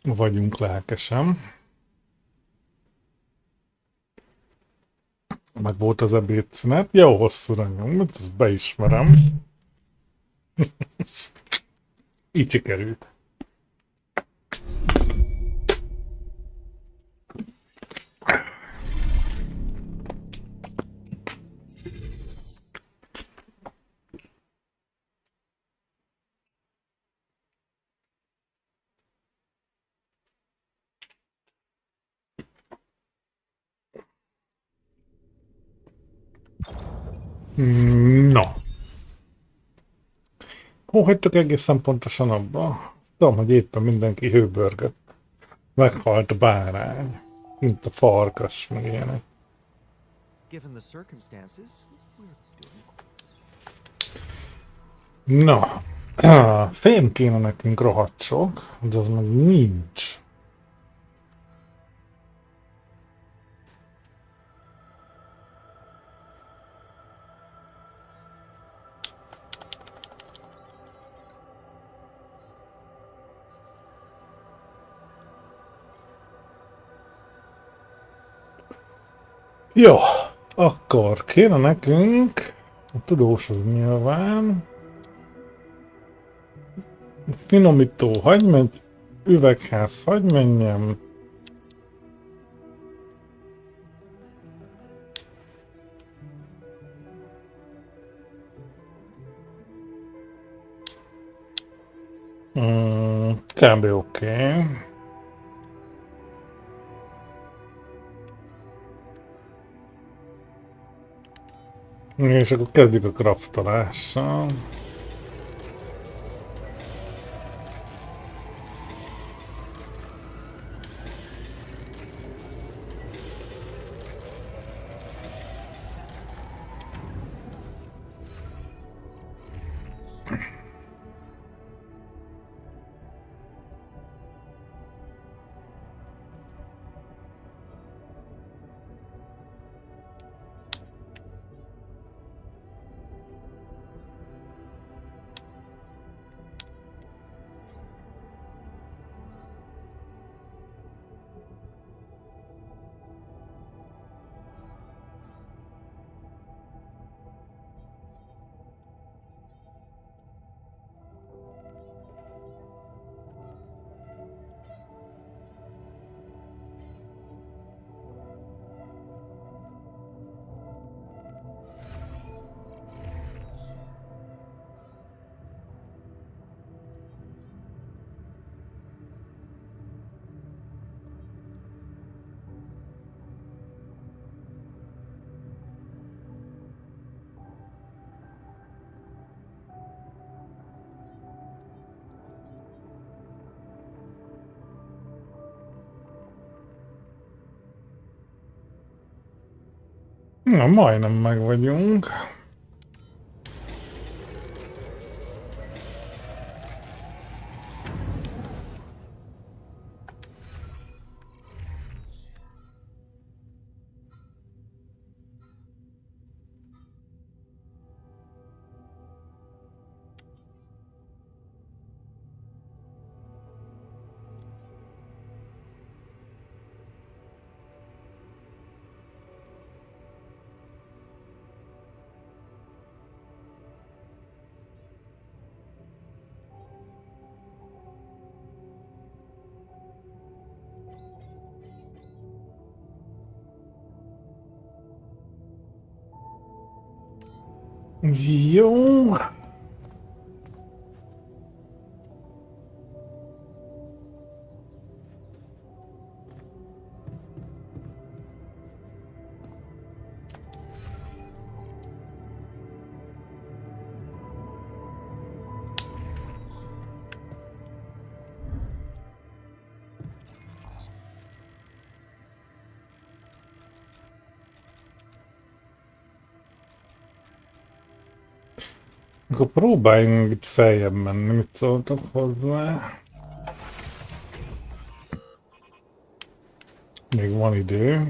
vagyunk lelkesen. Meg volt az ebédszünet. Jó hosszúra nyomult, ezt beismerem. Így sikerült. No. Hol hagytuk egészen pontosan abba? Tudom, hogy éppen mindenki hőbörgött. Meghalt a bárány. Mint a farkas, meg ilyenek. Given the circumstances, we're doing. Na. Fém kéne nekünk rohadt sok, de az meg nincs. Jó, akkor kéne nekünk, a tudós az nyilván, finomító hagy megy, üvegház hagy menjem, kb. Oké. És akkor kezdjük a craftolással. Na, majdnem meg vagyunk. Jó. Akkor próbáljunk itt feljebb menni, mit szóltok hozzá? Még van idő.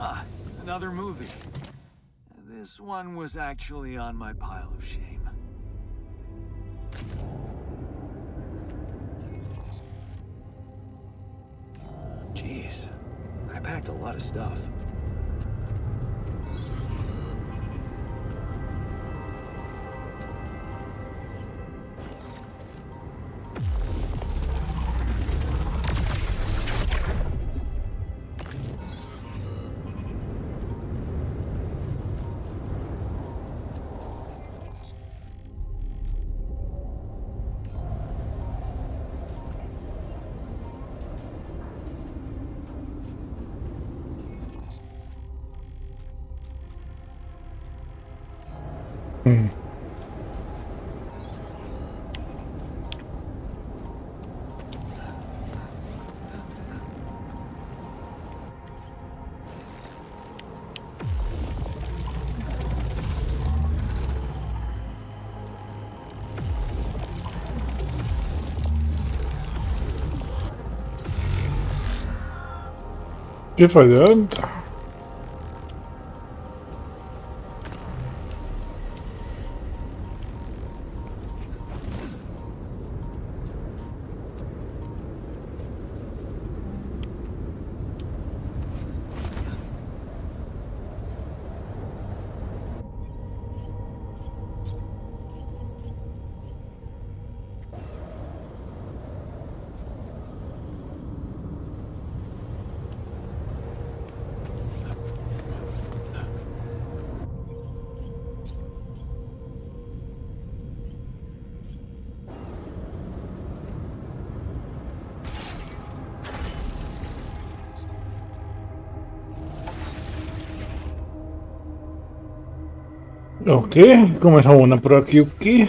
Ah, another movie. This one was actually on my pile of shame. Jeez, I packed a lot of stuff. Kifagyott. Oké, akkor majd hónapra rakjuk ki.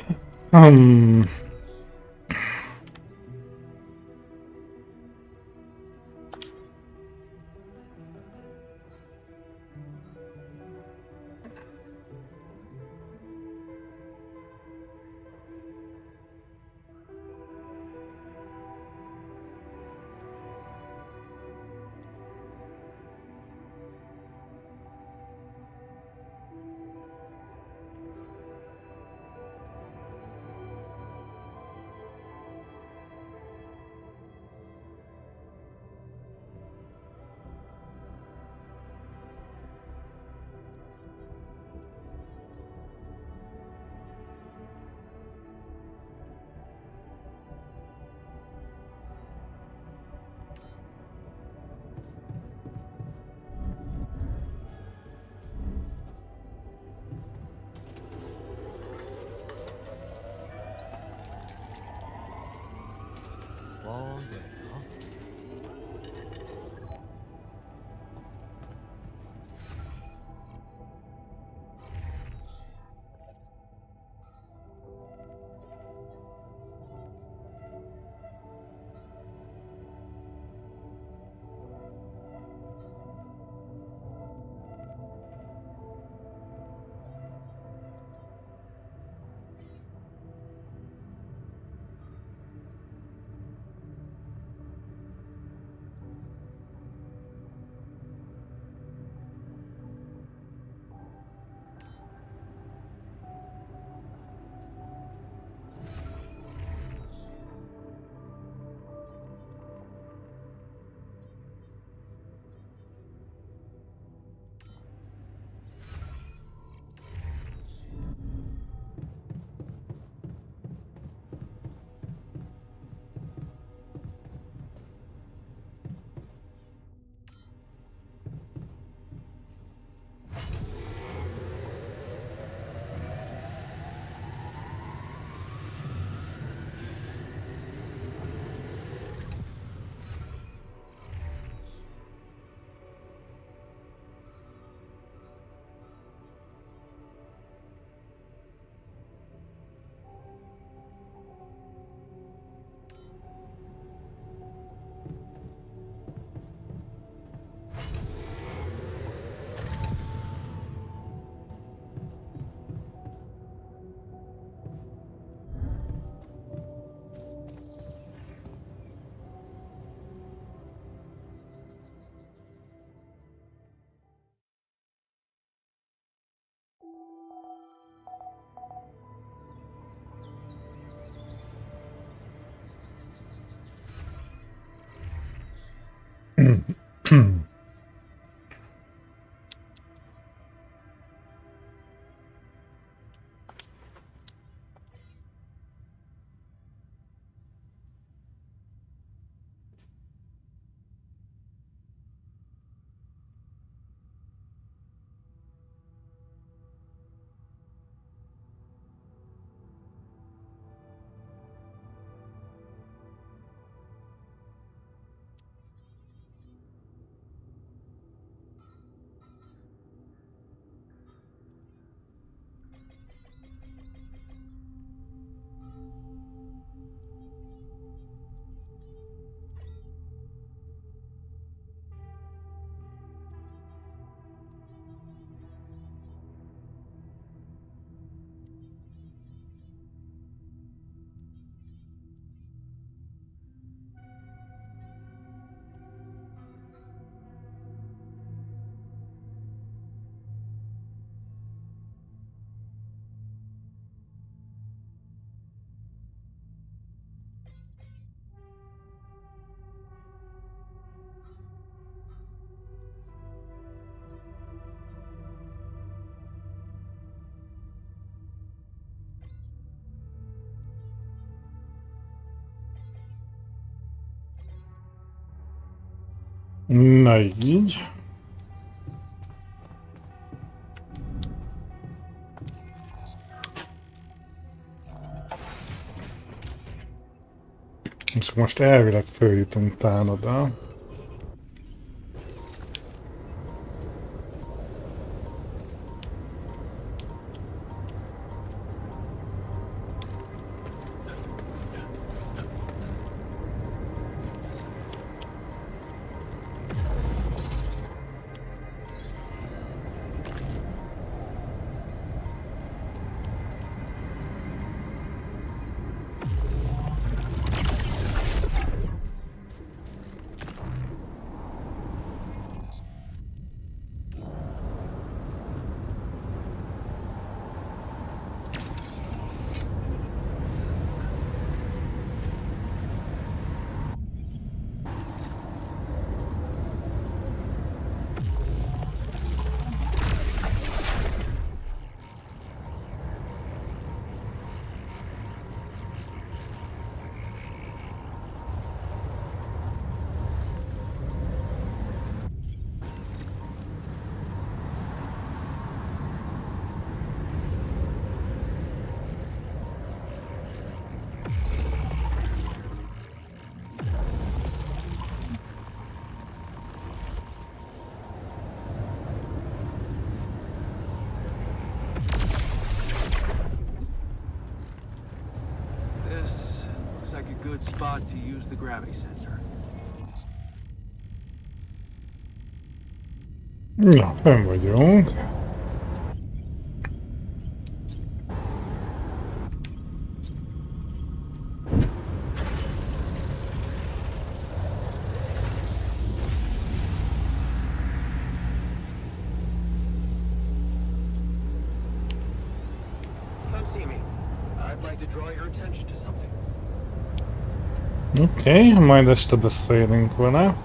Na így. És most elvileg följutunk talán oda. This looks like a good spot to use the gravity sensor. Na, fenn vagyunk. Come see me. I'd like to draw your attention to something. Oké, majd este beszélünk vele.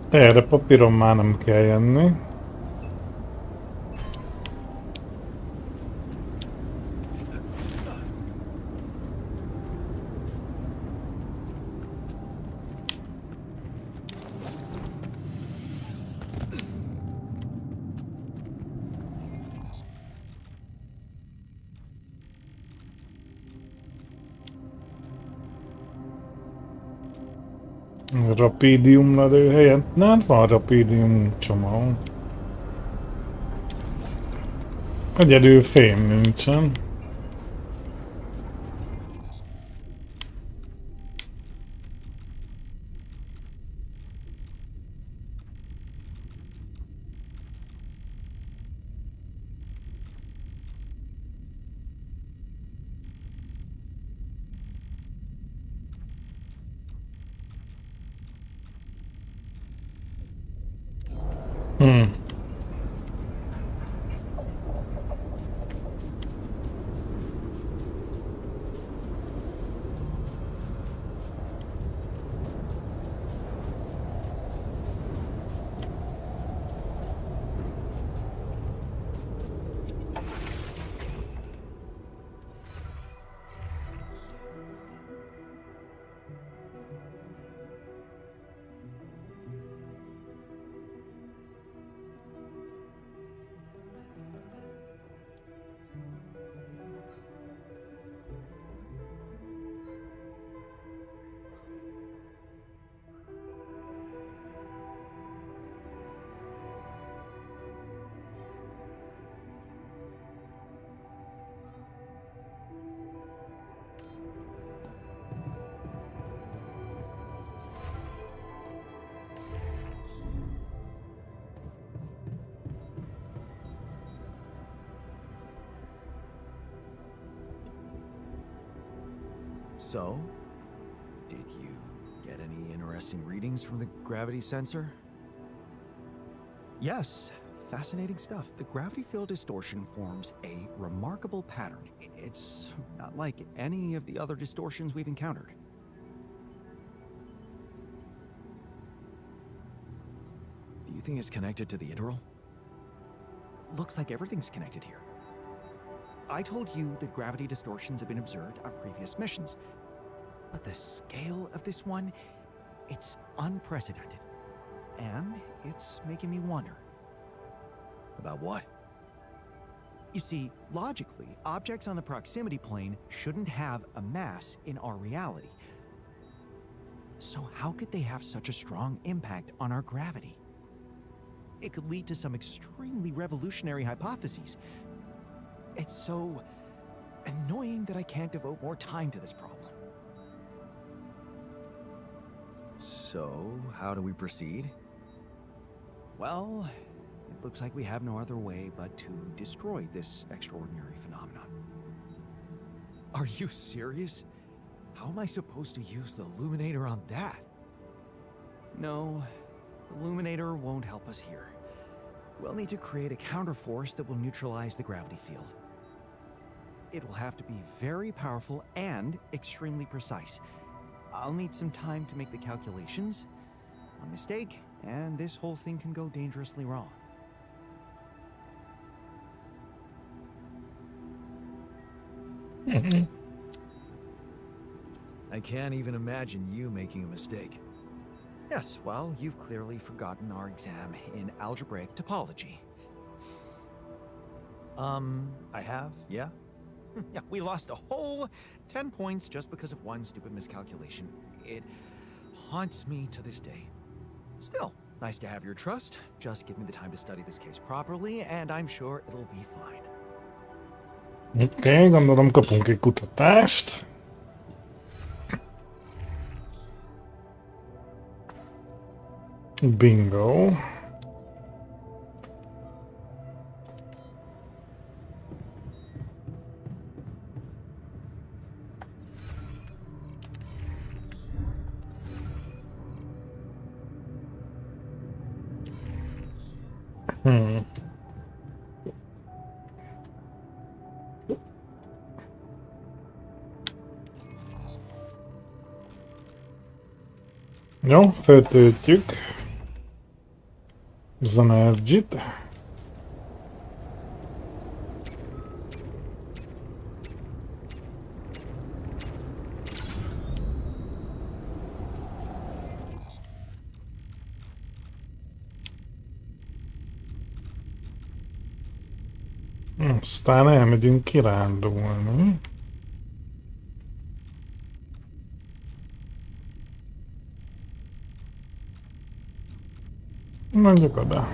Erre papíron már nem kell jönni. Rapidium lelőhelyen? Hát van rapidium csomag. Egyedül fém nincsen. Hmm. So, did you get any interesting readings from the gravity sensor? Yes, fascinating stuff. The gravity field distortion forms a remarkable pattern. It's not like any of the other distortions we've encountered. Do you think it's connected to the integral? Looks like everything's connected here. I told you that gravity distortions have been observed on previous missions, but the scale of this one, it's unprecedented. And it's making me wonder. About what? You see, logically, objects on the proximity plane shouldn't have a mass in our reality. So how could they have such a strong impact on our gravity? It could lead to some extremely revolutionary hypotheses. It's so annoying that I can't devote more time to this problem. So, how do we proceed? Well, it looks like we have no other way but to destroy this extraordinary phenomenon. Are you serious? How am I supposed to use the illuminator on that? No, the illuminator won't help us here. We'll need to create a counterforce that will neutralize the gravity field. It will have to be very powerful and extremely precise. I'll need some time to make the calculations. A mistake, and this whole thing can go dangerously wrong. I can't even imagine you making a mistake. Yes, well, you've clearly forgotten our exam in algebraic topology. I have, yeah? Yeah, we lost a whole 10 points just because of one stupid miscalculation. It haunts me to this day. Still, nice to have your trust. Just give me the time to study this case properly, and I'm sure it'll be fine. Oké, gondolom kapunk egy kutatást. Bingo. Jó, feltöltjük az energit. Aztán elmegyünk kirándulni. Mondjuk oda.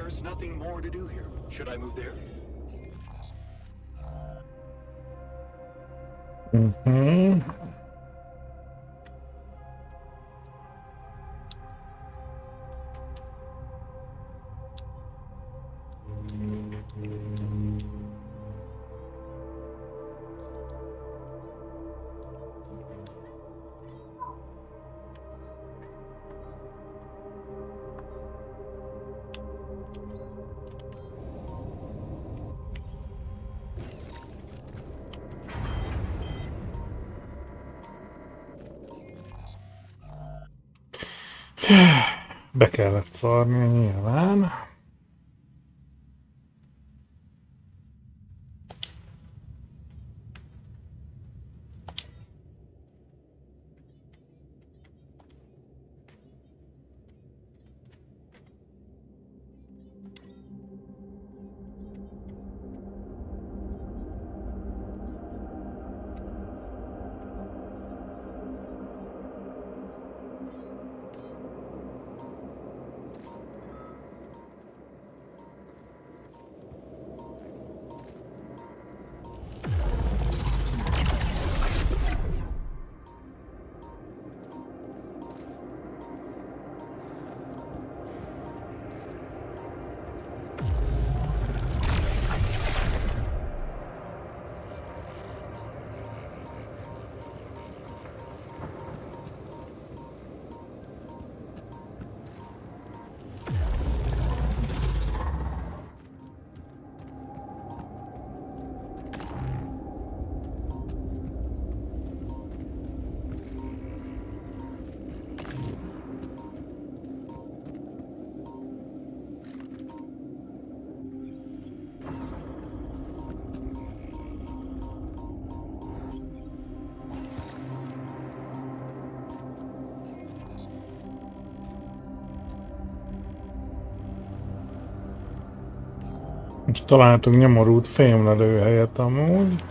There's nothing more to do here. Should I move there? Mhm. Be kellett szarni nyilván. Most találtunk nyomorult fémlelőhelyet amúgy.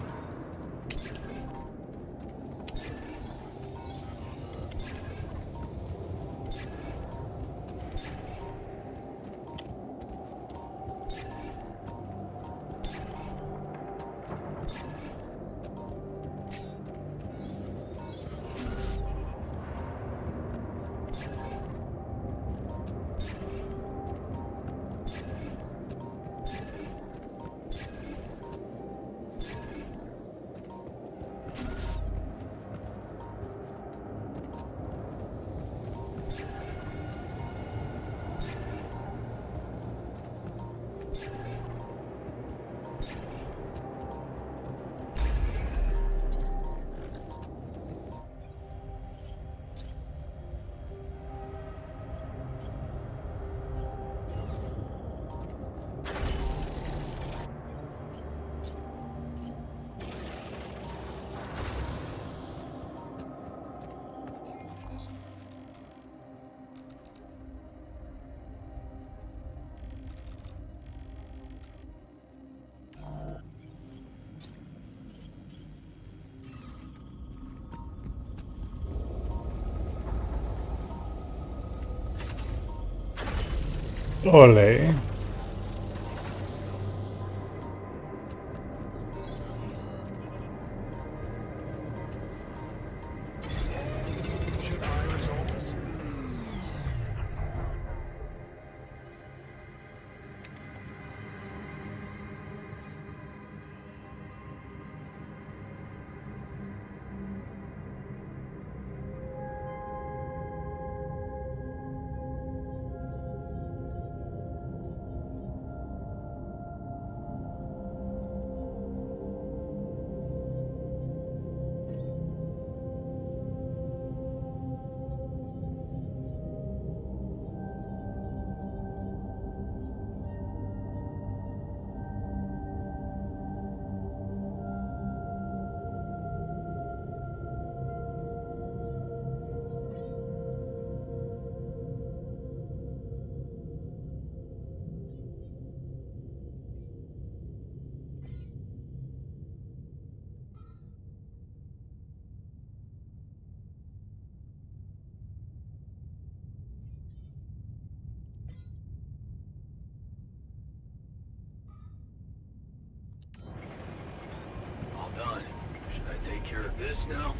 Olé! Should I resolve this? take care of this now?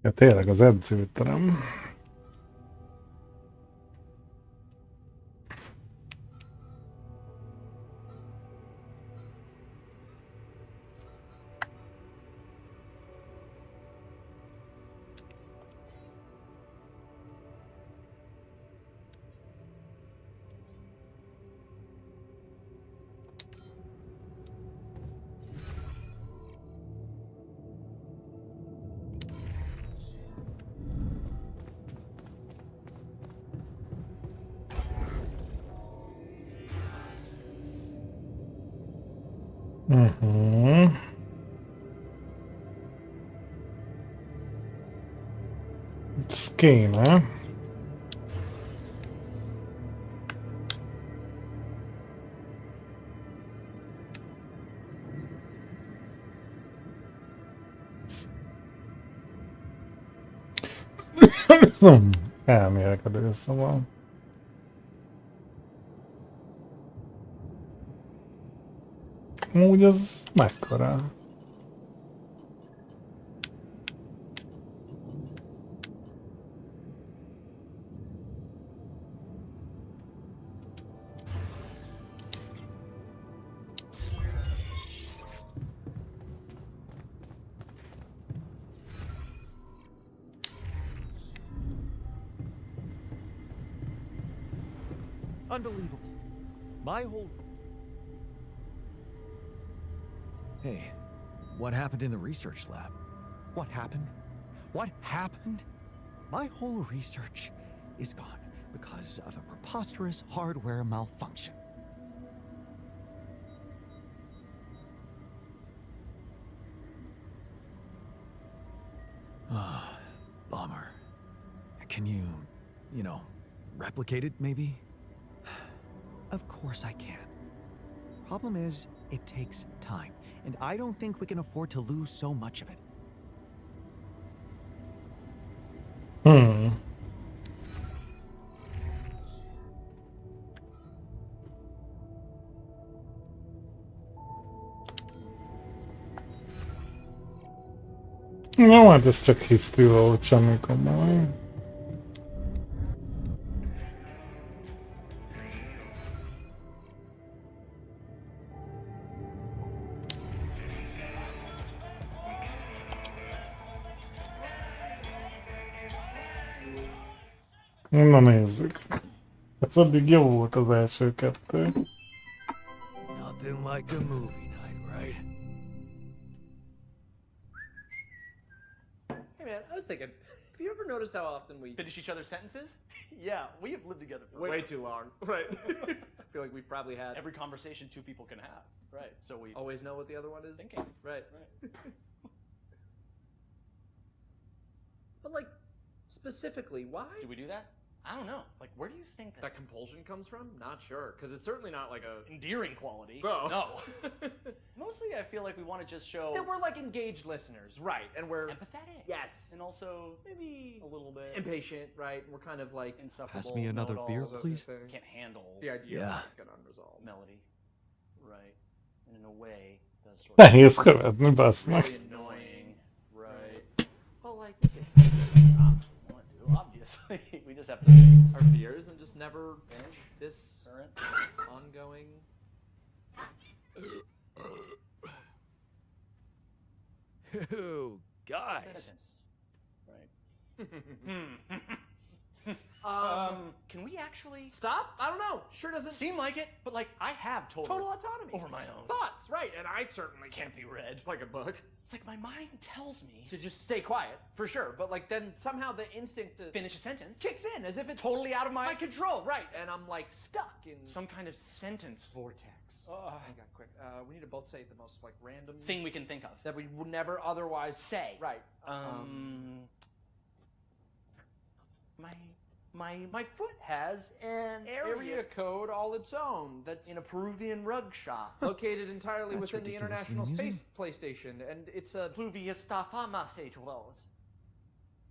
Ja, tényleg az edzőterem. Ez kéne. Elmélkedő szóval. Úgy az mekkora? Unbelievable. My whole... Hey, what happened in the research lab? What happened? What happened? My whole research is gone because of a preposterous hardware malfunction. Ah, bummer. Can you, replicate it maybe? Of course I can. Problem is, it takes time, and I don't think we can afford to lose so much of it. Jó, hát ez csak hiszti volt, semmi komoly. Na nézzük. Ez addig jó volt az első kettő. Nothing like a movie night, right? Hey man, I was thinking, have you ever noticed how often we Finish each other's sentences? Yeah, we have lived together for way too long? Right. I feel like we've probably had every conversation two people can have. Right. So we always know what the other one is. thinking. Right. But like, specifically, why? Do we do that? I don't know. Like, where do you think That compulsion comes from? Not sure, because it's certainly not like a endearing quality? No. No. Mostly, I feel like we want to just show that we're like engaged listeners, right? And we're empathetic. yes, And also maybe a little bit impatient, right? We're kind of like insufferable. Pass me another beer, know-it-alls. please. Can't handle the idea Yeah. of like an unresolved melody. Right. And in a way, does sort of Nehéz követni, basz meg. very annoying. Right. well, like Obviously, we just have to face our fears and just never finish this current. ongoing. Ew, guys. Sentence. Right. Can we actually Stop? I don't know. Sure doesn't seem like it? But like, I have total autonomy. over my own. Thoughts, right? And I certainly Can't be read. like a book It's like my mind tells me to just stay quiet for sure. But like then somehow the instinct to finish a sentence. kicks in as if it's Totally out of my control, right? And I'm like stuck in some kind of sentence vortex. Ugh. Hang on, quick. We need to both say the most like random thing we can think of. that we would never otherwise Say. Right. My foot has an Area code all its own. That's in a Peruvian rug shop. located entirely That's within the ridiculously International amusing. Space PlayStation, and it's a. Pluvius stafamastatus.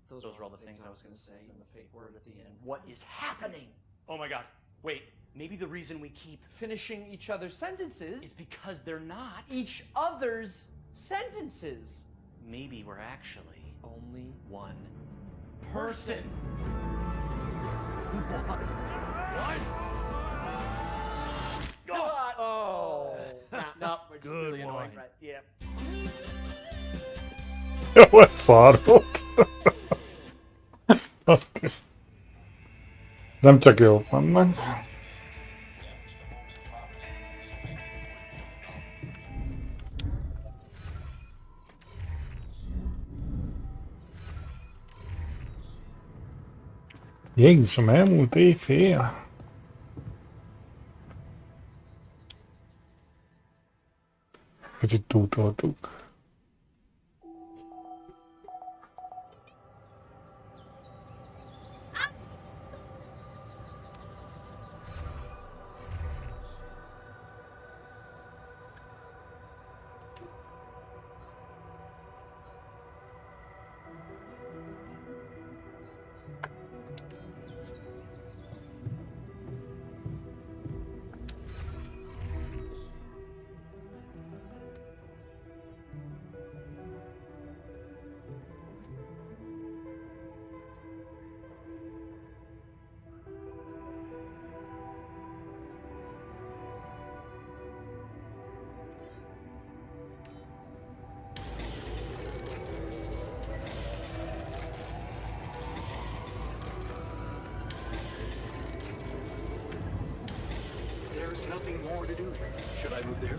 Those were all the things I was going to say, and the fake word at the end. What is happening? Oh my god. Wait, maybe the reason we keep Finishing each other's sentences. is because they're not. Each other's sentences. Maybe we're actually Only one person. God. Oh. No, we're just Good really annoying. one. Right? Yeah. Det var szarult. Oké. Nem csak jók vannak. Jézusom, elmúlt éjfél. Kicsit túltoltuk. There's nothing more to do here. Should I move there?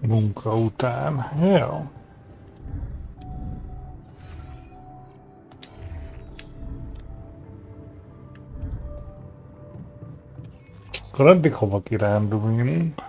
Munka után. Jó. Akkor addig hova kiránduljunk?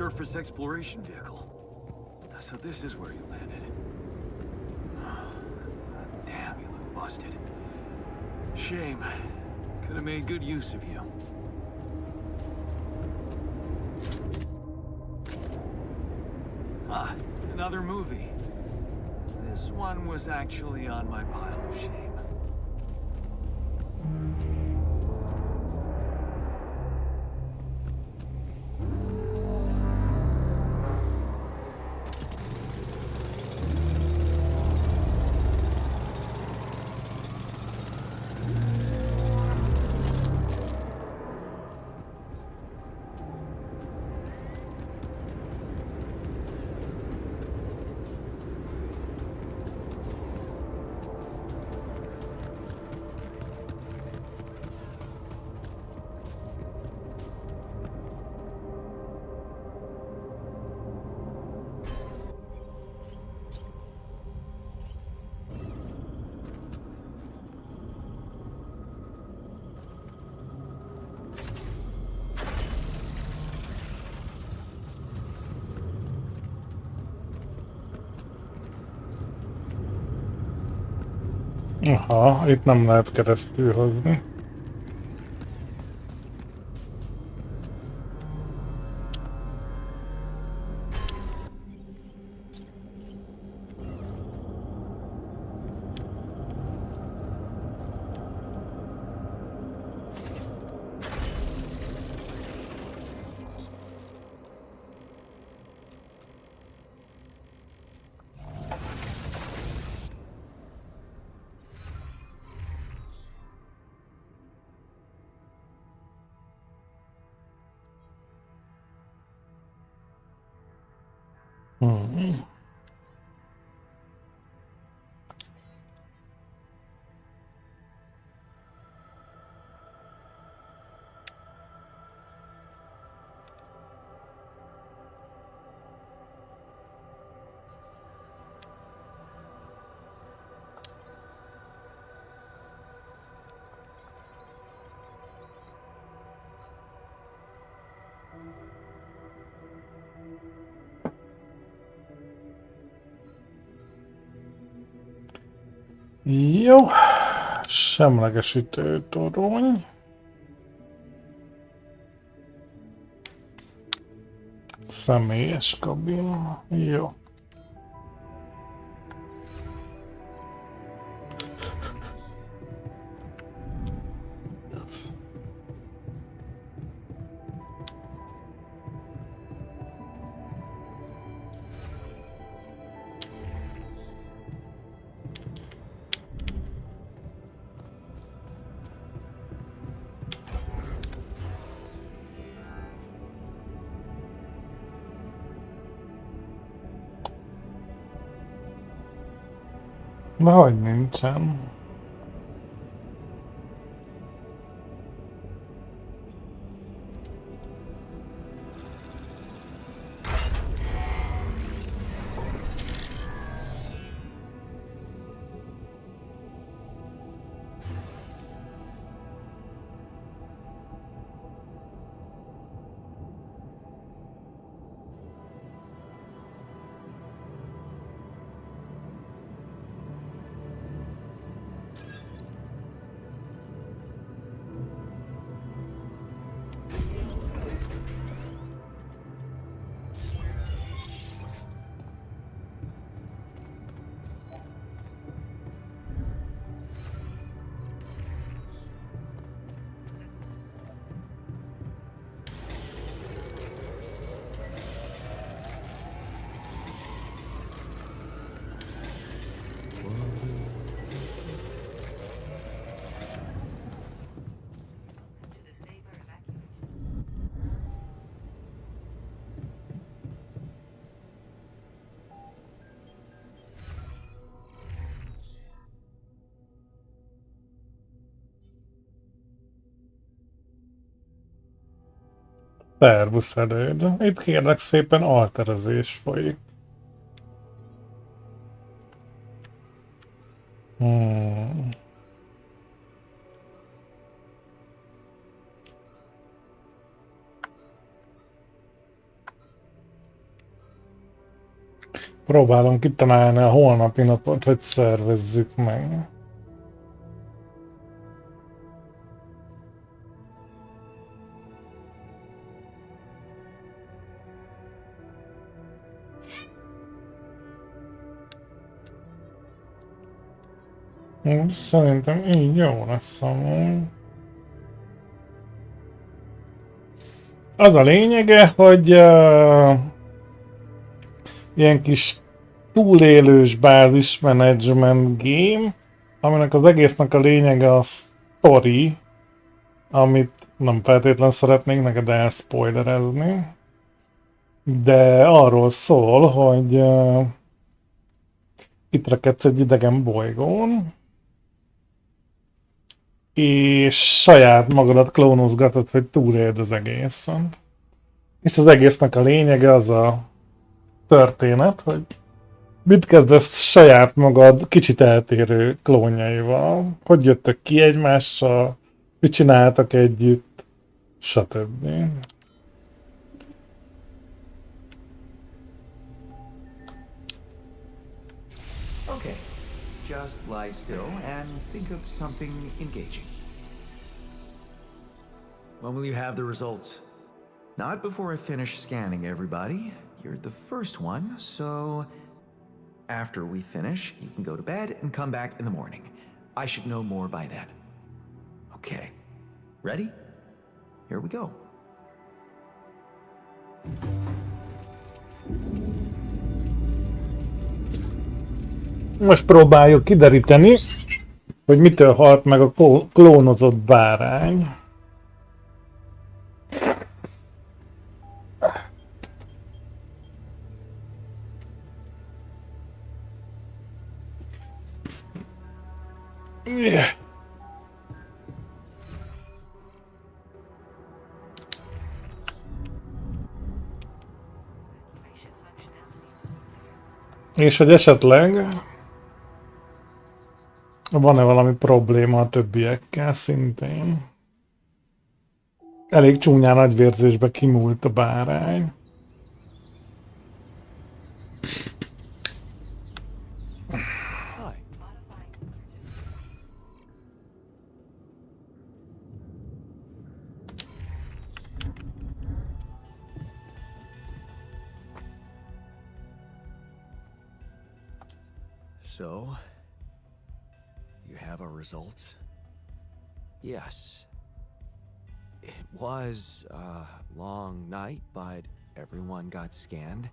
surface exploration vehicle. So this is where you landed. Damn, you look busted. Shame. Could have made good use of you. Ah, another movie. This one was actually on my pile of shame. Aha, itt nem lehet keresztül hozni. Hmm. Jó, semlegesítő torony. Személyes kabin. Jó. De hogy nincsen? Szervusz előd. Itt kérlek szépen alterezés folyik. Hmm. Próbálom kitalálni a holnapi napot, hogy szervezzük meg. Szerintem így jó lesz amúgy. Az a lényege, hogy ilyen kis túlélős bázismenedzsment game, aminek az egésznek a lényege a story, amit nem feltétlenül szeretnék neked elspoilerezni, de arról szól, hogy itt rekedsz egy idegen bolygón, és saját magadat klónozgatod, hogy túléld az egészen. És az egésznek a lényege az a történet, hogy mit kezdesz saját magad kicsit eltérő klónjaival, hogy jöttök ki egymással, mit csináltak együtt, stb. Okay, just lie still and think of something engaging. When will you have the results? Not before I finish scanning everybody. You're the first one, so after we finish, you can go to bed and come back in the morning. I should know more by then. Okay. Ready? Here we go. Most próbáljuk kideríteni, hogy mitől halt meg a klónozott bárány. És hogy esetleg van-e valami probléma a többiekkel szintén. Elég csúnyán agyvérzésbe kimúlt a bárány. So, you have our results? Yes. It was a long night, but everyone got scanned.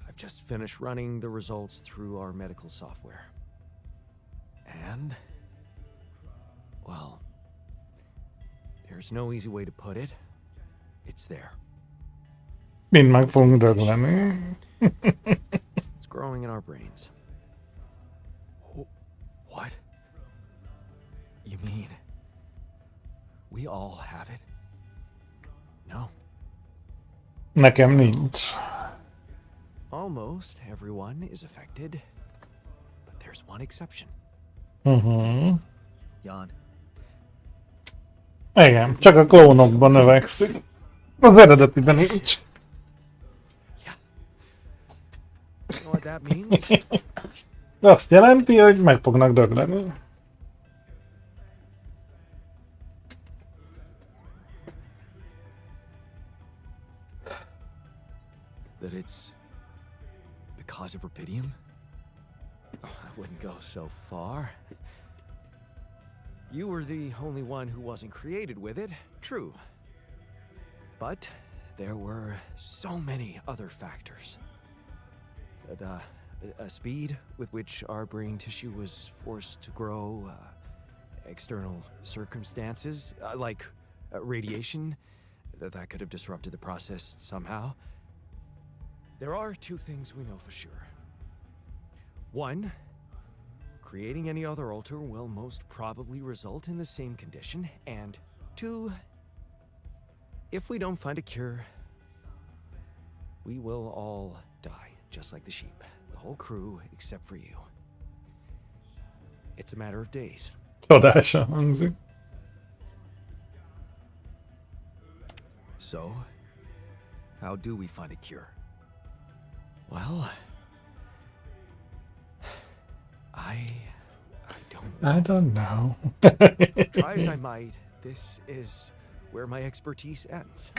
I've just finished running the results through our medical software. And, well, there's no easy way to put it. It's there. Mind meg fogunk dögleni. It's growing in our brains. What? You mean we all have it? No. Nekem nincs. Almost everyone is affected, but there's one exception. Jan. Igen, csak a klónokban növekszik. Az eredetiben nincs. Yeah. You know what that means? De azt jelenti, hogy meg fognak dögleni. That it's because of rubidium? Oh, I wouldn't go so far. You were the only one who wasn't created with it, true. But there were so many other factors. The speed with which our brain tissue was forced to grow, external circumstances, like radiation, that could have disrupted the process somehow. There are two things we know for sure. One, creating any other alter will most probably result in the same condition, and two, if we don't find a cure, we will all die, just like the sheep. The whole crew, except for you. It's a matter of days. Csodásan hangzik. So, how do we find a cure? Well, I don't I don't know. try as I might, this is where my expertise ends.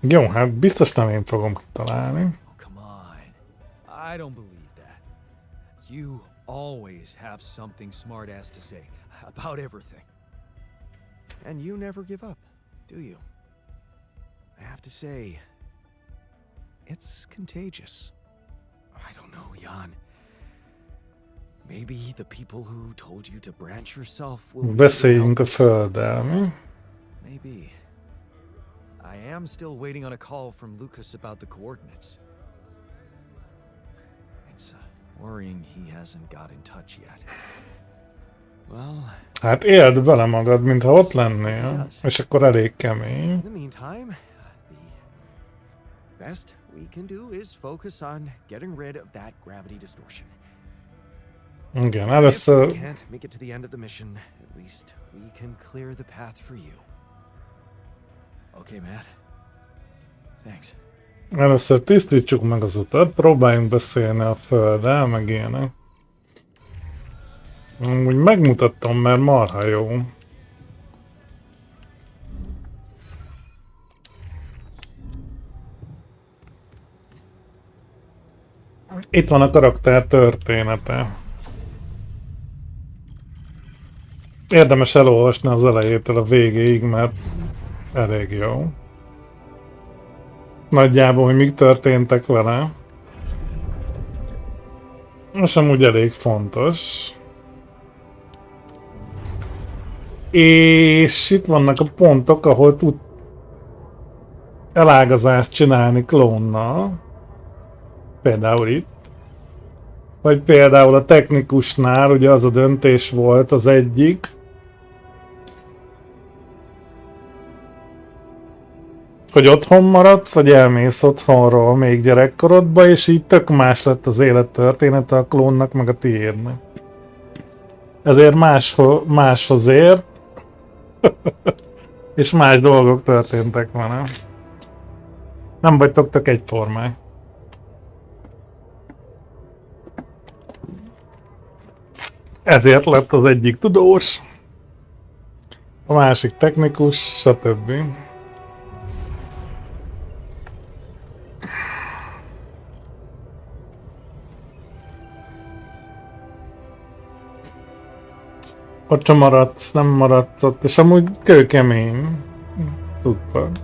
Jó, hát biztos nem én fogom kitalálni. Oh, come on. I don't believe that. You always have something smart-ass to say about everything. And you never give up, do you? I have to say, it's contagious. I don't know, Jan. Maybe the people who told you to branch yourself will be Beszéljünk a helpless. földdel, mi? Maybe. I am still waiting on a call from Lucas about the coordinates. It's worrying he hasn't got in touch yet. Well, Hát éld bele magad, mintha ott lennél, és akkor elég kemény. in the meantime, the best we can do is focus on getting rid of that gravity distortion. Igen, If we először can't make it to the end of the mission, at least we can clear the path for you. Okay, Matt. Thanks. Először tisztítsuk meg az utat, próbáljunk beszélni a földdel, meg ilyenek. Úgy megmutattam, mert marha jó. Itt van a karakter története. Érdemes elolvasni az elejétől a végéig, mert elég jó. Nagyjából, hogy mik történtek vele. És amúgy elég fontos. És itt vannak a pontok, ahol tud elágazást csinálni klónnal. Például itt. Vagy például a technikusnál, ugye az a döntés volt az egyik, hogy otthon maradsz, vagy elmész otthonról még gyerekkorodba, és így tök más lett az élet története a klónnak, meg a tiédnek. Ezért máshoz ért, és más dolgok történtek vele. Nem vagytok tök egyformák. Ezért lett az egyik tudós, a másik technikus, stb. Ott sem maradsz, nem maradsz ott, és amúgy kőkemény. Tudtad.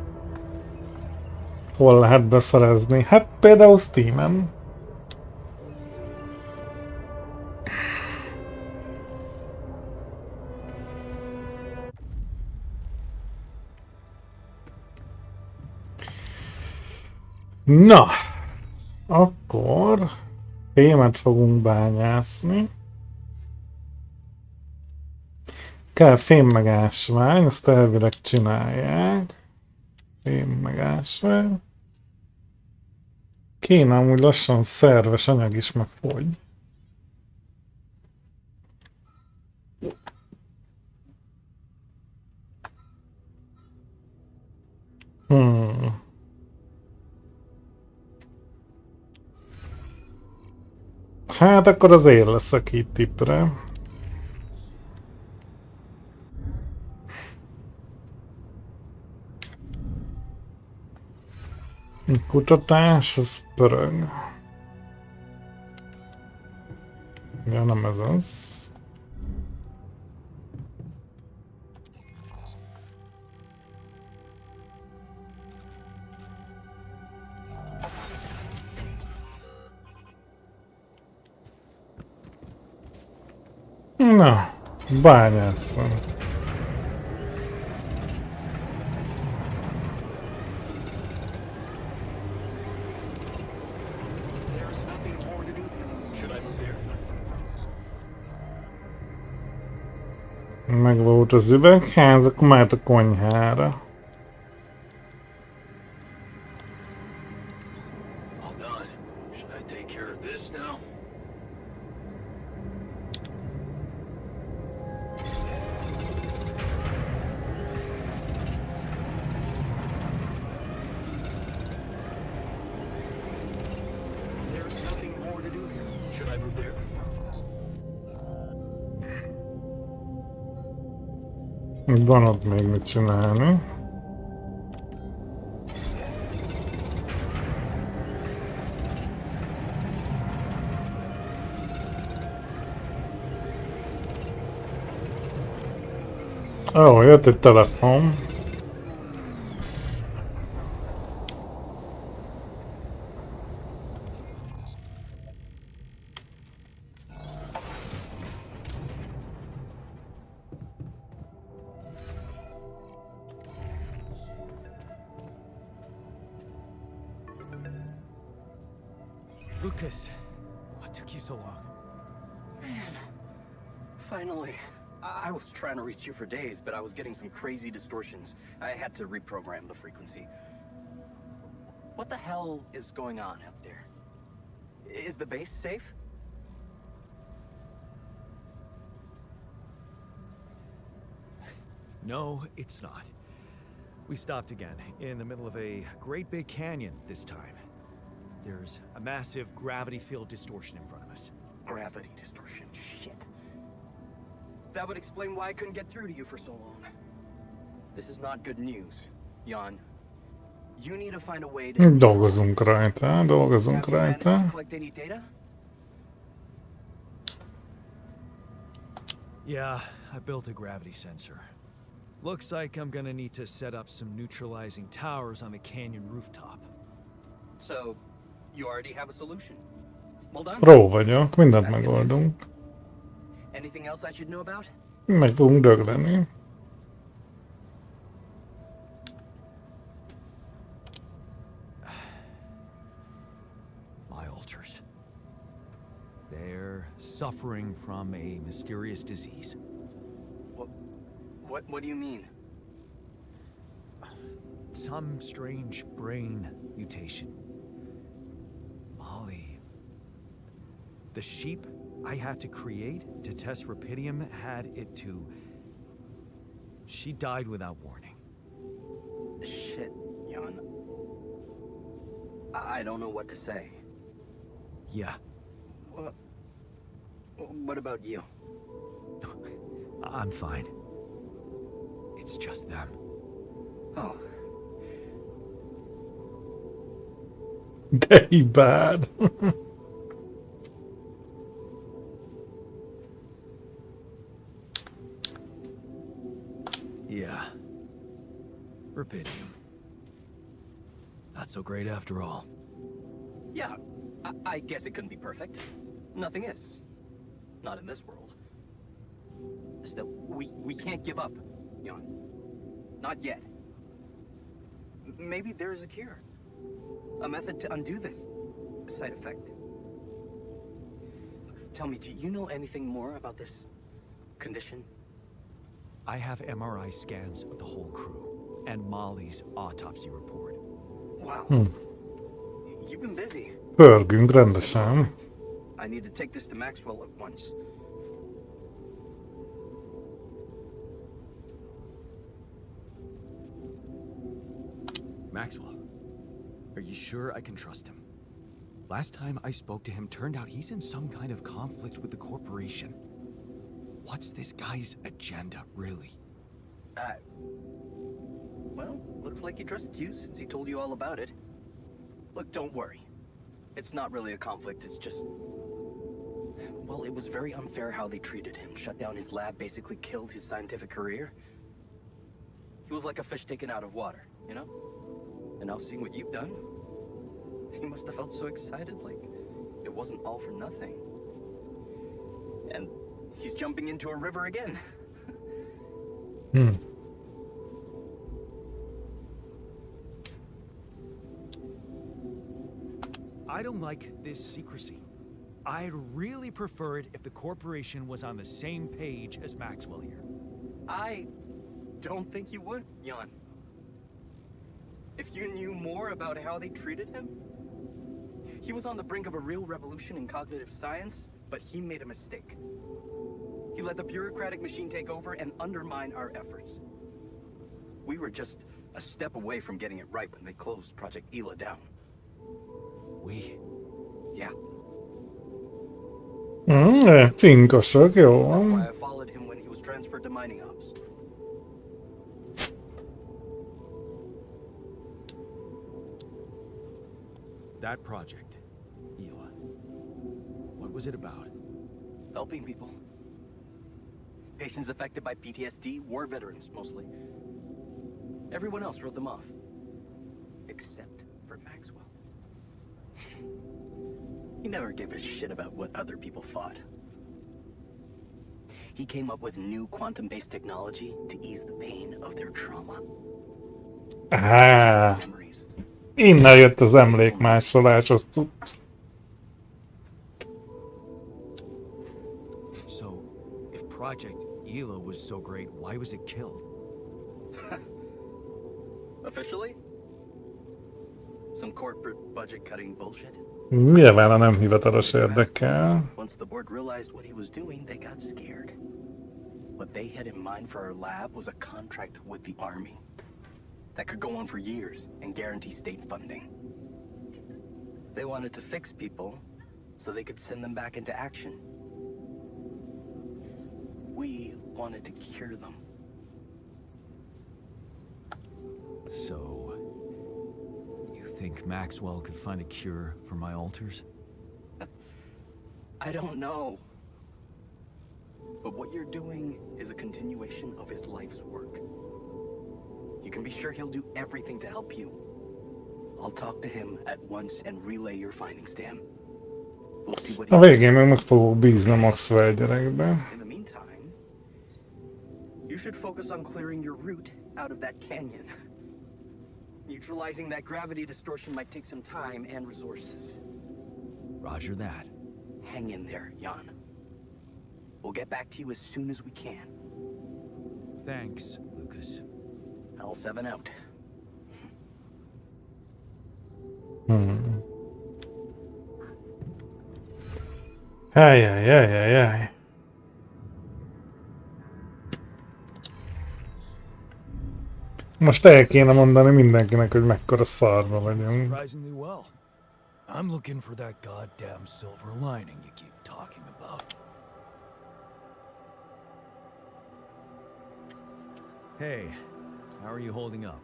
Hol lehet beszerezni? Hát például Steamen. Na, akkor fémet fogunk bányászni. Kell fém meg ásvány, ezt elvileg csinálják. Fém meg ásvány. Kéne amúgy lassan szerves anyag is, meg fogy. Hát akkor az én leszek itt tippre. Kutatás, az pörög. Ja, nem ez az. Na, bányásszon. There's nothing more to do here. Should I move there? Meg volt az üvegház, akkor mehet a konyhára. All done. Should I take care of this now? through there. Van ott még mit csinálni. Ó, jött egy telefon. Lucas, what took you so long? Man, finally. I was trying to reach you for days, but I was getting some crazy distortions. I had to reprogram the frequency. What the hell is going on out there? Is the base safe? No, it's not. We stopped again, in the middle of a great big canyon this time. There's a massive gravity field distortion in front of us. Gravity distortion. Shit. That would explain why I couldn't get through to you for so long. This is not good news, Jan. You need to find a way to... Dolgozunk rajta, dolgozunk Have you managed to rajta. collect any data? Yeah, I built a gravity sensor. Looks like I'm gonna need to set up some neutralizing towers on the canyon rooftop. So, you already have a solution. Well done. Pró vagyok, mindent megoldunk. Anything else I should know about? Meg fogunk dögleni. My altars. They're suffering from a mysterious disease. What do you mean? Some strange brain mutation. Molly. The sheep I had to create to test Rapidium had it too. She died without warning. Shit, Jan. I don't know what to say. Yeah, What about you? I'm fine. It's just them. Oh, De bad. Yeah. Rapidium. Not so great after all. yeah. I guess it couldn't be perfect. Nothing is. Not in this world. Still, we can't give up, Jan. Not yet. Maybe there is a cure. A method to undo this side effect. Tell me, do you know anything more about this condition? I have MRI scans of the whole crew and Molly's autopsy report. Wow. You've been busy. Pörgünk rendesen. I need to take this to Maxwell at once. Maxwell, are you sure I can trust him? Last time I spoke to him, turned out he's in some kind of conflict with the corporation. What's this guy's agenda, really? Well, looks like he trusted you since he told you all about it. Look, don't worry. It's not really a conflict, it's just... Well, it was very unfair how they treated him. Shut down his lab, basically killed his scientific career. He was like a fish taken out of water, you know? And now seeing what you've done, he must have felt so excited, like it wasn't all for nothing. And he's jumping into a river again. I don't like this secrecy. I'd really prefer it if the corporation was on the same page as Maxwell here. I don't think you would, Jan. If you knew more about how they treated him, he was on the brink of a real revolution in cognitive science, but he made a mistake. He let the bureaucratic machine take over and undermine our efforts. We were just a step away from getting it right when they closed Project Ela down. We? Yeah. Cinkosok, jó That's van. why I followed him when he was transferred to mining ops. That project, Ela. What was it about? Helping people. Patients affected by PTSD, war veterans mostly. Everyone else wrote them off. Except for Maxwell. He never gave a shit about what other people thought. He came up with new quantum-based technology to ease the pain of their trauma. Á, Memories. innen jött az emlékmásolás, azt tudsz. So, if Project Ela was so great, why was it killed? Officially? Some corporate budget-cutting bullshit. Nyilván a nem hivatalos érdekel. Once the board realized what he was doing, they got scared. What they had in mind for our lab was a contract with the Army that could go on for years and guarantee state funding. They wanted to fix people so they could send them back into action. We wanted to cure them. So, you think Maxwell could find a cure for my alters? I don't know. But what you're doing is a continuation of his life's work. You can be sure he'll do everything to help you. I'll talk to him at once and relay your findings to him. We'll see what he A végén meg fogok bízni a Maxwell gyerekbe. In the meantime, you should focus on clearing your route out of that canyon. Neutralizing that gravity distortion might take some time and resources. Roger that. Hang in there, Jan. We'll get back to you as soon as we can. Thanks, Lucas. L7 out. Ajajajajaj. Most el kéne mondani mindenkinek, hogy mekkora szarba vagyunk. Surprisingly well. I'm looking for that goddamn silver lining you keep talking about. Hey, how are you holding up?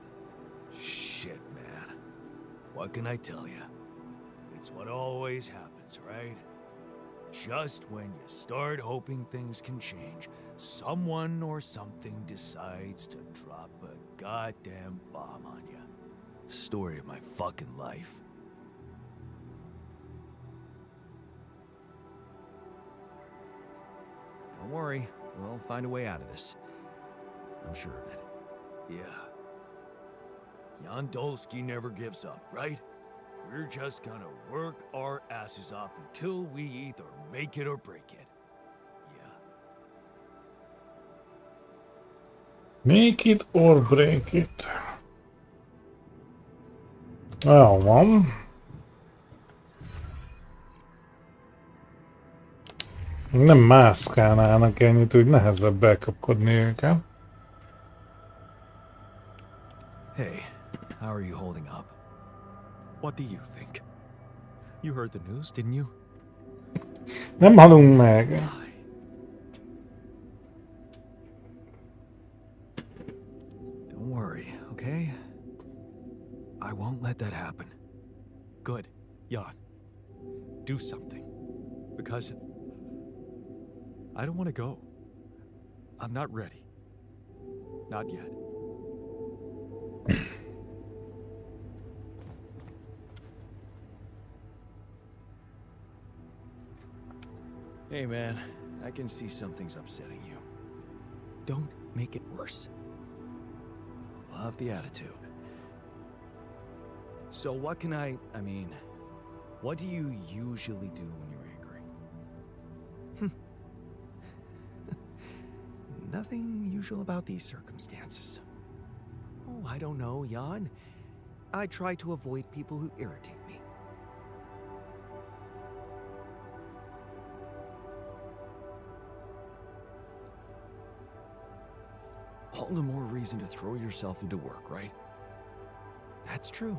Shit, man. What can I tell you? It's what always happens, right? Just when you start hoping things can change, someone or something decides to drop a goddamn bomb on you. Story of my fucking life. Don't worry, we'll find a way out of this. I'm sure of it. Yeah. Jan Dolsky never gives up, right? We're just gonna work our asses off until we either make it or break it. Yeah. Make it or break it. Jó van. Nem mászkálnának ennyit, úgy nehezebb elkapkodni őket. Hey, how are you holding up? What do you think? You heard the news, didn't you? Nem halunk meg. Don't worry, okay? I won't let that happen. Good. Jan. Do something. Because I don't want to go. I'm not ready. Not yet. Hey man, I can see something's upsetting you. Don't make it worse. Love the attitude. So what can I mean, what do you usually do when you're angry? Nothing usual about these circumstances. Oh, I don't know, Jan. I try to avoid people who irritate me. All the more reason to throw yourself into work, right? That's true.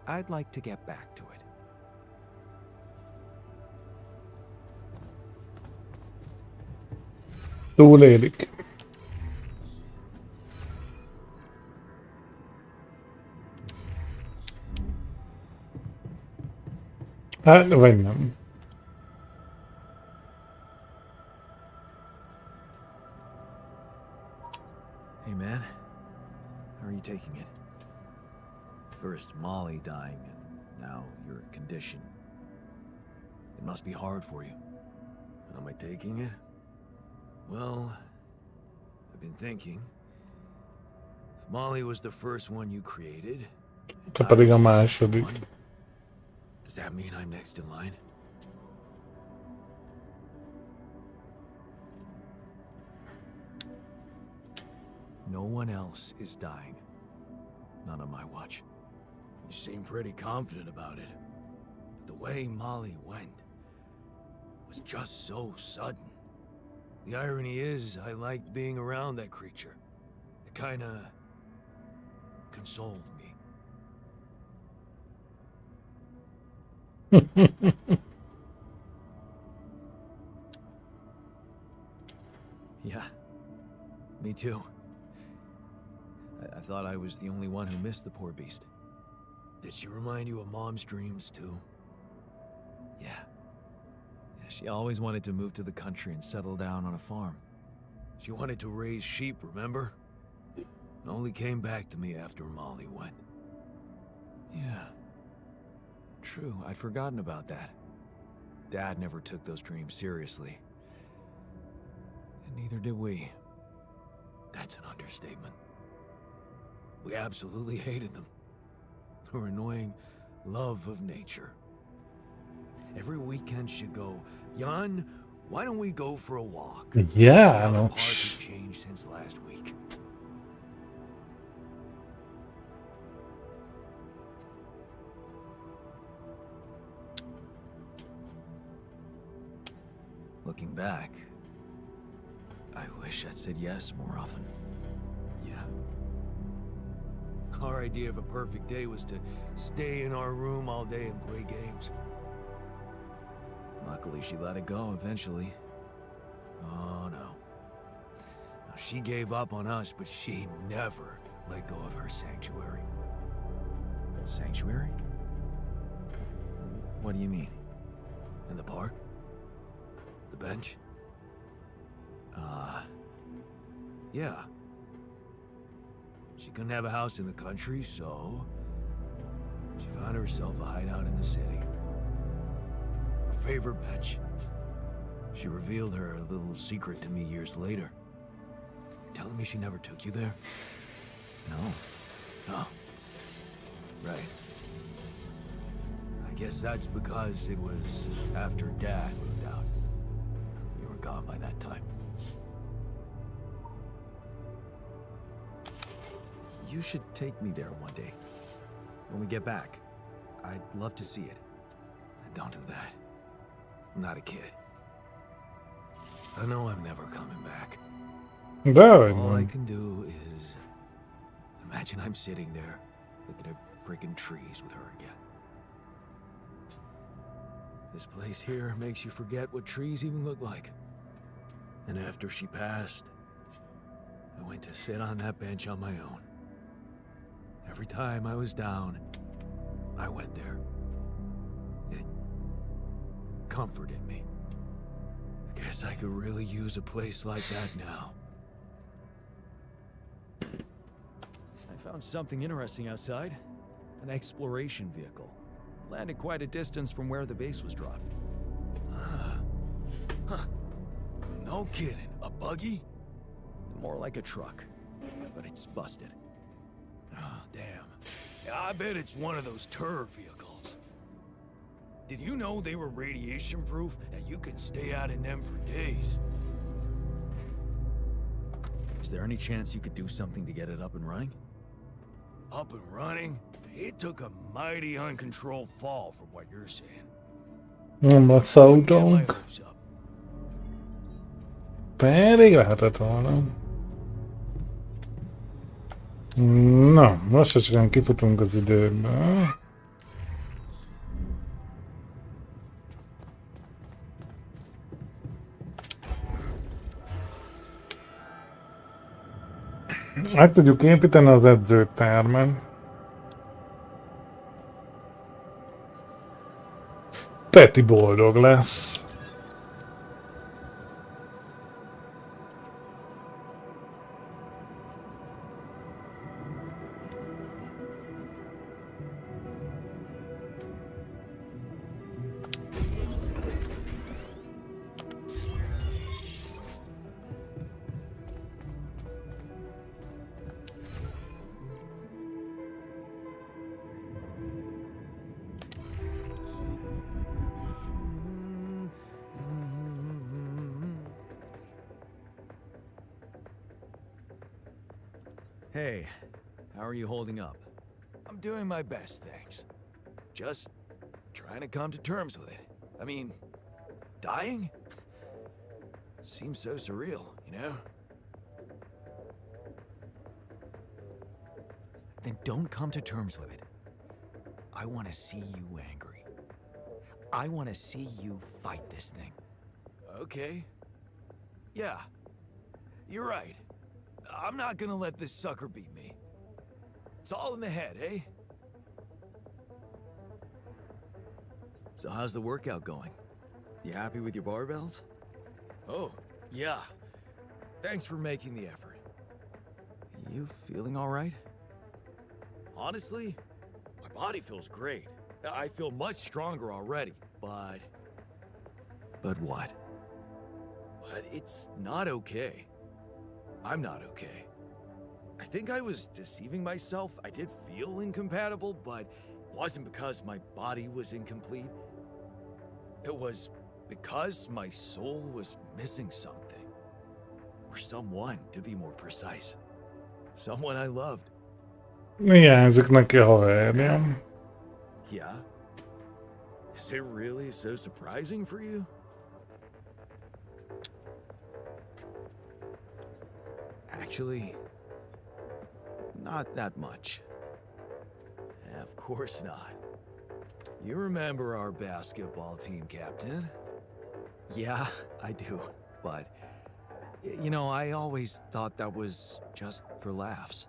I'd like to get back to it. Túlélik. Hát, vagy nem. Hey, man. How are you taking it? First Molly dying, and now your condition. It must be hard for you. How am I taking it? Well, I've been thinking. If Molly was the first one you created, and Te I pedig a was the second második. one, does that mean I'm next in line? No one else is dying. Not on my watch. You seem pretty confident about it. The way Molly went was just so sudden. The irony is, I liked being around that creature. It kinda consoled me. Yeah, me too. I thought I was the only one who missed the poor beast. Did she remind you of Mom's dreams too? Yeah. She always wanted to move to the country and settle down on a farm. She wanted to raise sheep, remember? It only came back to me after Molly went. Yeah. True, I'd forgotten about that. Dad never took those dreams seriously. And neither did we. That's an understatement. We absolutely hated them. Her annoying love of nature. Every weekend she'd go, Jan, why don't we go for a walk? Yeah, See how I the know. park has changed since last week. Looking back, I wish I'd said yes more often. Yeah. Our idea of a perfect day was to stay in our room all day and play games. Luckily, she let it go eventually. Oh, no. Now, she gave up on us, but she never let go of her sanctuary. Sanctuary? What do you mean? In the park? The bench? Yeah. She couldn't have a house in the country, so she found herself a hideout in the city. Her favorite bench. She revealed her little secret to me years later. You're telling me she never took you there? No. Right. I guess that's because it was after Dad moved out. You were gone by that time. You should take me there one day. When we get back. I'd love to see it. Don't do that. I'm not a kid. I know I'm never coming back. De, All I hogy can do is imagine I'm sitting there looking at freaking trees with her again. This place here makes you forget what trees even look like. And after she passed, I went to sit on that bench on my own. Every time I was down, I went there. It comforted me. I guess I could really use a place like that now. I found something interesting outside. An exploration vehicle. Landed quite a distance from where the base was dropped. Huh. No kidding. A buggy? More like a truck. But it's busted. Oh, damn. Yeah, I bet it's one of those tour vehicles. Did you know they were radiation proof and you can stay out in them for days? Is there any chance you could do something to get it up and running? Up and running? It took a mighty uncontrolled fall from what you're saying. nem lesz Wouldn't get my autónk. hopes up. Pedig lehetett volna. Na, most csak kifutunk az időből. Meg tudjuk építeni az edzőtermet. Peti boldog lesz. Hey, how are you holding up? I'm doing my best, thanks. Just trying to come to terms with it. I mean, dying? Seems so surreal, you know? Then don't come to terms with it. I want to see you angry. I want to see you fight this thing. Okay. Yeah. You're right. I'm not gonna let this sucker beat me. It's all in the head, eh? So how's the workout going? You happy with your barbells? Oh, yeah. Thanks for making the effort. You feeling all right? Honestly, my body feels great. I feel much stronger already, but... But what? But it's not okay. I'm not okay. I think I was deceiving myself. I did feel incompatible, but it wasn't because my body was incomplete. It was because my soul was missing something. Or someone, to be more precise. Someone I loved. Hiányzik neki a haverja. Yeah? Is it really so surprising for you? Actually, not that much. Of course not. You remember our basketball team captain? Yeah, I do. But, you know, I always thought that was just for laughs.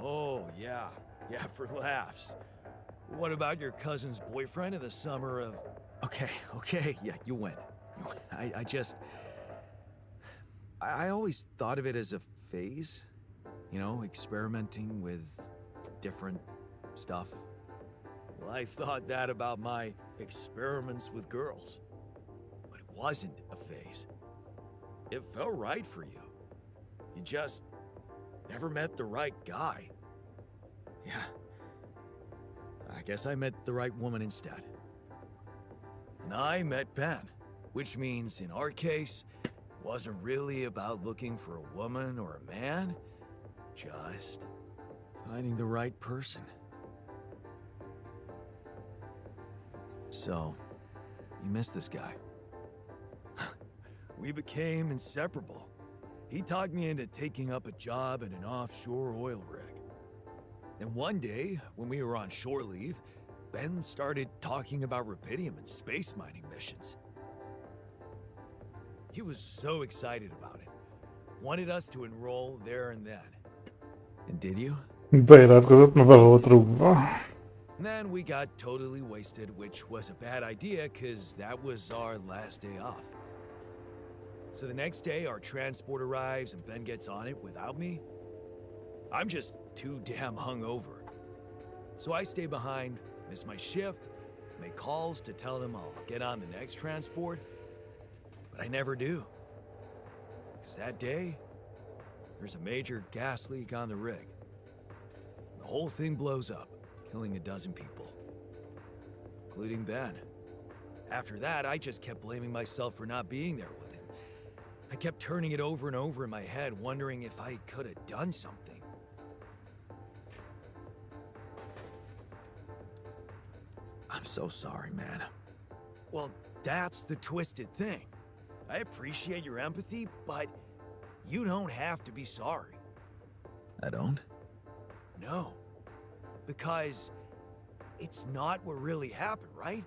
Oh, yeah. Yeah, for laughs. What about your cousin's boyfriend in the summer of... Okay, yeah, you win. You win. I always thought of it as a phase. You know, experimenting with different stuff. Well, I thought that about my experiments with girls. But it wasn't a phase. It felt right for you. You just never met the right guy. Yeah. I guess I met the right woman instead. And I met Ben, which means in our case, it wasn't really about looking for a woman or a man, just finding the right person. So, you miss this guy. We became inseparable. He talked me into taking up a job at an offshore oil rig. And one day, when we were on shore leave, Ben started talking about rubidium and space mining missions. He was so excited about it. Wanted us to enroll there and then. And did you? Beiratkozott, mert be volt rúgva. Then we got totally wasted, which was a bad idea because that was our last day off. So the next day, our transport arrives and Ben gets on it without me. I'm just too damn hungover. So I stay behind, miss my shift, make calls to tell them I'll get on the next transport. But I never do. Because that day, there's a major gas leak on the rig. The whole thing blows up, killing a dozen people. Including Ben. After that, I just kept blaming myself for not being there with him. I kept turning it over and over in my head, wondering if I could have done something. I'm so sorry, man. Well, that's the twisted thing. I appreciate your empathy, but you don't have to be sorry. I don't? No. Because it's not what really happened, right?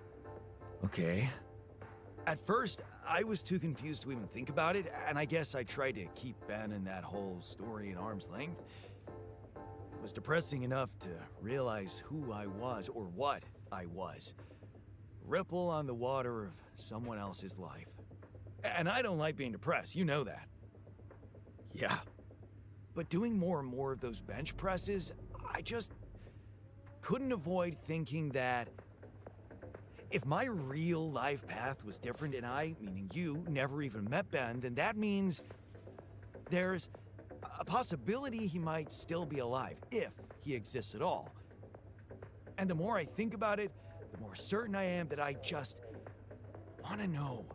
Okay. At first, I was too confused to even think about it, and I guess I tried to keep Ben and that whole story at arm's length. It was depressing enough to realize who I was, or what I was. Ripple on the water of someone else's life. And I don't like being depressed, you know that. Yeah. But doing more and more of those bench presses, I just couldn't avoid thinking that if my real life path was different and I, meaning you, never even met Ben, then that means there's a possibility he might still be alive, if he exists at all. And the more I think about it, the more certain I am that I just want to know.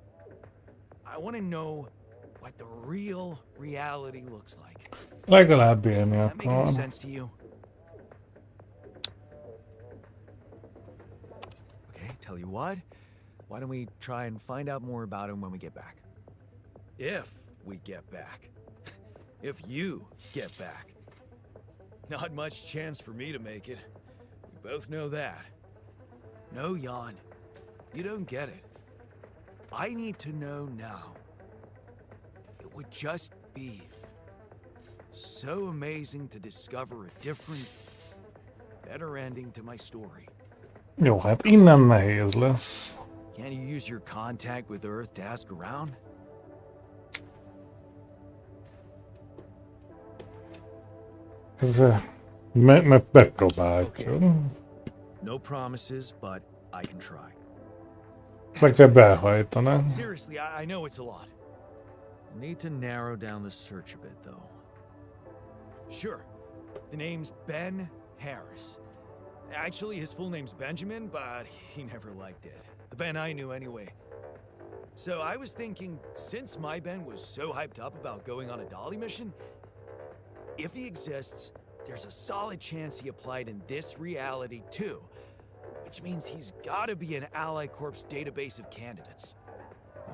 I want to know what the real reality looks like. Legalább élni Does that make any akar. sense to you? Okay, tell you what. Why don't we try and find out more about him when we get back? If we get back. If you get back. Not much chance for me to make it. We both know that. No, Jan. You don't get it. I need to know now. It would just be so amazing to discover a different, better ending to my story. Jó, hát innen nehéz lesz. Can't you use your contact with Earth to ask around? Ez megpróbáljuk. No promises, but I can try. Meg kell behajtani. Seriously, I know it's a lot. Need to narrow down the search a bit, though. Sure. The name's Ben Harris. Actually, his full name's Benjamin, but he never liked it. The Ben I knew anyway. So I was thinking, since my Ben was so hyped up about going on a Dolly mission, if he exists, there's a solid chance he applied in this reality too. Which means he's gotta be in Ally Corp's database of candidates.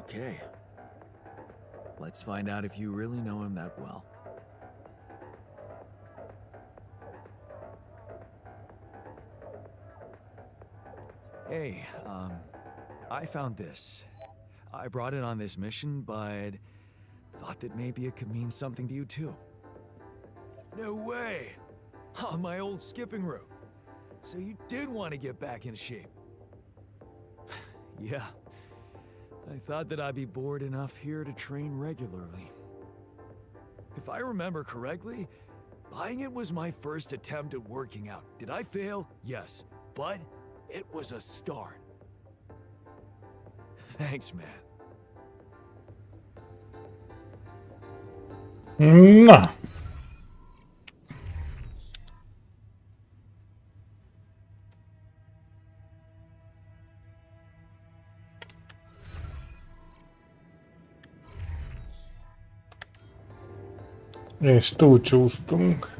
Okay. Let's find out if you really know him that well. Hey, I found this. I brought it on this mission, but thought that maybe it could mean something to you too. No way! On my old skipping rope. So you did want to get back in shape. Yeah. I thought that I'd be bored enough here to train regularly. If I remember correctly, buying it was my first attempt at working out. Did I fail? Yes. But it was a start. Thanks, man. Na. És túlcsúsztunk.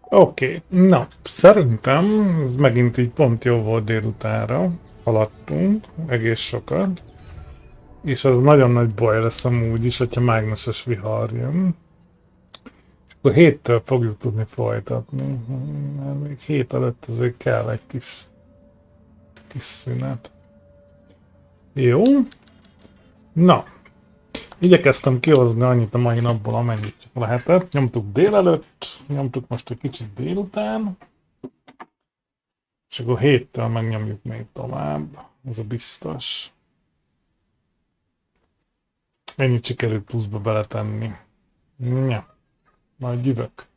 Oké, na, szerintem ez megint így pont jó volt délutánra. Haladtunk egész sokat. És az nagyon nagy baj lesz amúgy is, hogyha mágneses vihar jön. És akkor 7-től fogjuk tudni folytatni. Mert még 7 előtt azért kell egy kis szünet. Jó. Na. Igyekeztem kihozni annyit a mai napból, amennyit csak lehetett. Nyomtuk délelőtt, nyomtuk most egy kicsit délután. És akkor 7-től megnyomjuk még tovább. Ez a biztos. Ennyit sikerült pluszba beletenni. Ja, majd jövök.